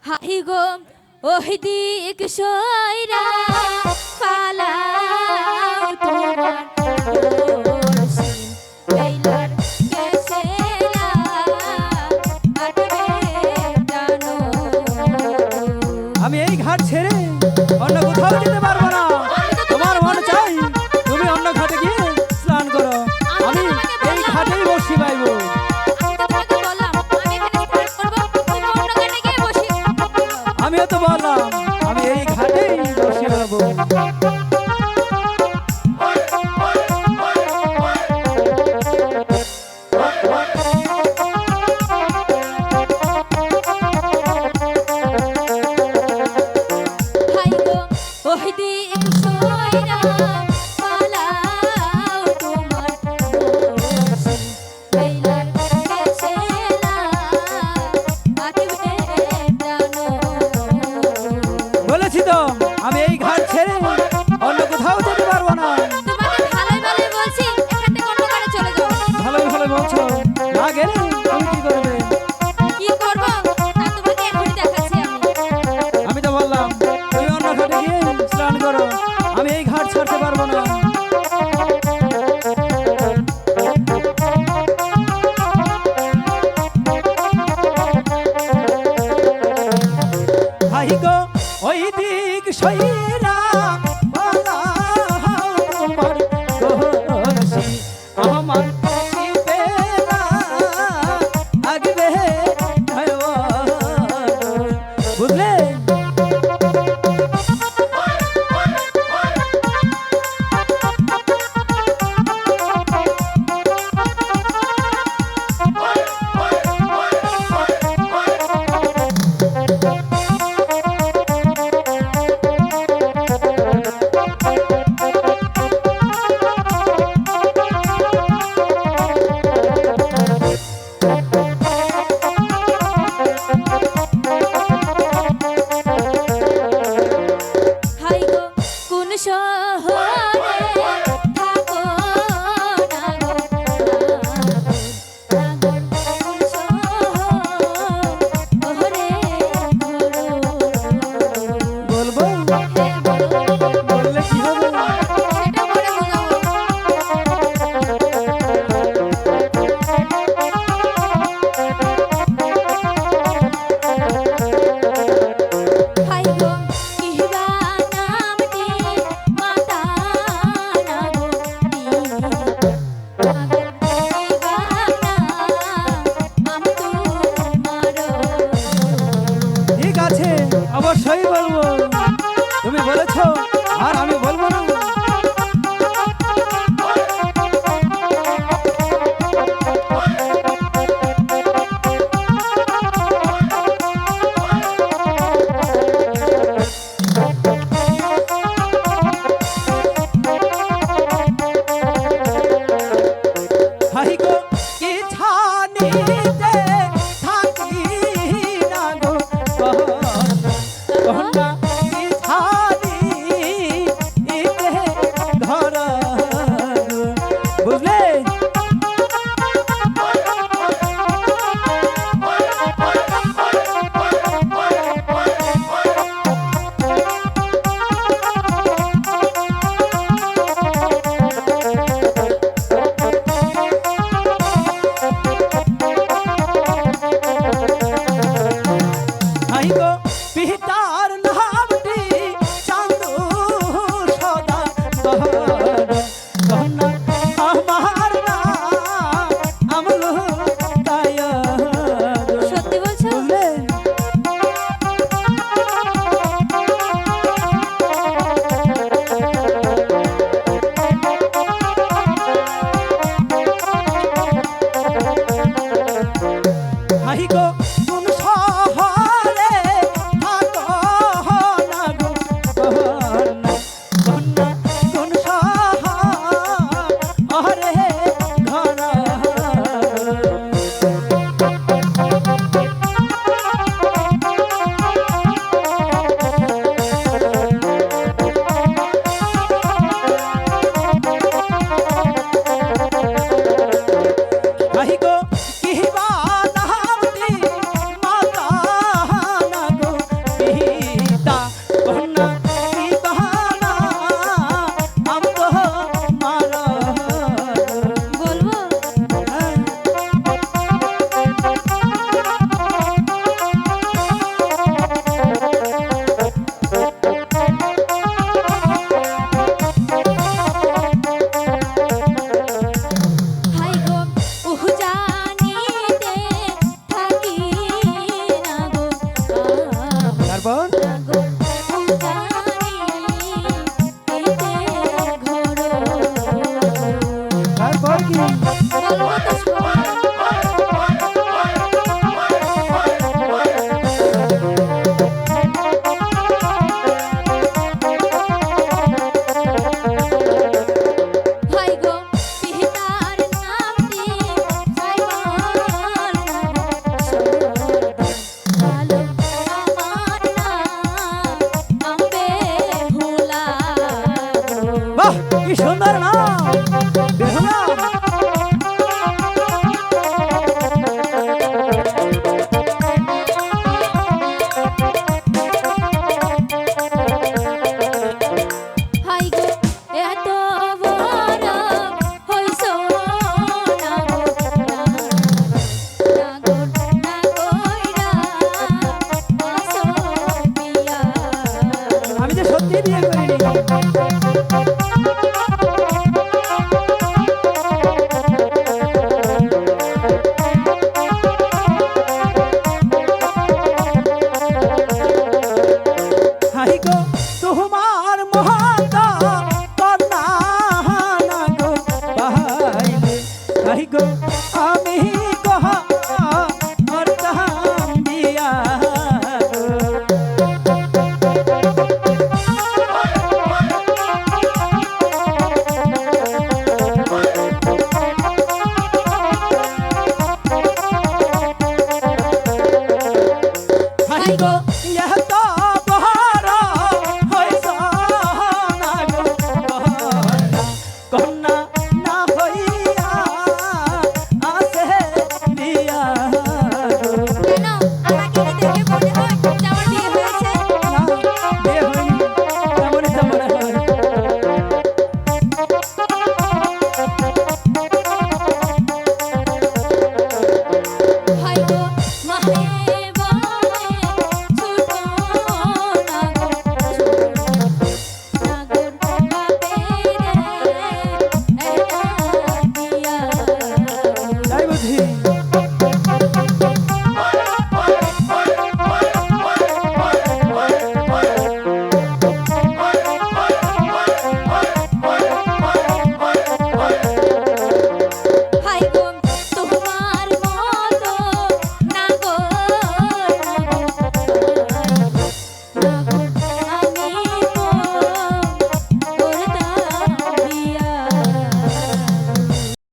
হাহি গো ওই দিক সইরা পালাও তোমার দোষী বেলার কেসেলা আটবে জানো। আমি এই ঘাট ছেড়ে অন্য কোথাও যেতে পারবো না। তোমার মন চাই তুমি অন্য ঘাটে গিয়ে স্নান করো, আমি এই ঘাটেই বসি পাইবো। আমিও তো বললাম আমি এই ঘাটেই বসে পাবো। ওই দিক সইরা পালাও তোমার দোষী বেলার কেসেলা আটবে জানো। বলেছি তো আমি এই ঘাট ছেড়ে অন্য কোথাও যেতে পারবো না। তোমাকে ভালোই ভালোই বলছি এখান থেকে অন্য ঘরে চলে যাও। ভালোই ভালো বলছো, না গেলে তুমি কি করবে? কি করব তা তোমাকে এখনই দেখাচ্ছি আমি। আমি তো বললাম তুমি অন্য ঘাটে গিয়ে স্নান করো, আমি এই ঘাট ছাড়তে পারবো না। ভাই গো ওই দিক সইরা পালাও তোমার দোষী আমার শিবেরা আগবে বুঝলে? হাই গো কোন শহরে থাকো না গো নাগর কোন শহরে বলবো বললে কি হবে? সেটা পরে বোঝাবো। হাই গো কিবা নামটি মাতা না গো নাগর কিবা নাম তোমারো। ঠিক আছে অবশ্যই বলবো, তুমি বলেছো আর আমি বলবো না? হাই গো কি ছানিতে থাকি না গো কন্যা কি ছানি ইতে ধর বুঝলে? হাই গো পিতার নামটি চান্দু সদা কন্যা আমার নাম আমলো তাই সত্যি বলছো? বুঝলে? হাই গো কোন শহরে তারপর নাগর পূজারি এতে ঘর তারপর কি বলবো তো শোন ভাই গো পিতার নামটি সাইবাল ভালো আমার নাম আম্বে ভোলা বাহ কি সুন্দর নাম বেহুলা হাই গো এত বড় হইছো নাগর না কইরা আসো বিয়া আমি যে সত্যি বিয়ে করিনি হাই গো তোমার মহাতা কন্যা না গো পাইলে হাই গো আমি কহা করতাম বিয়া হাই গো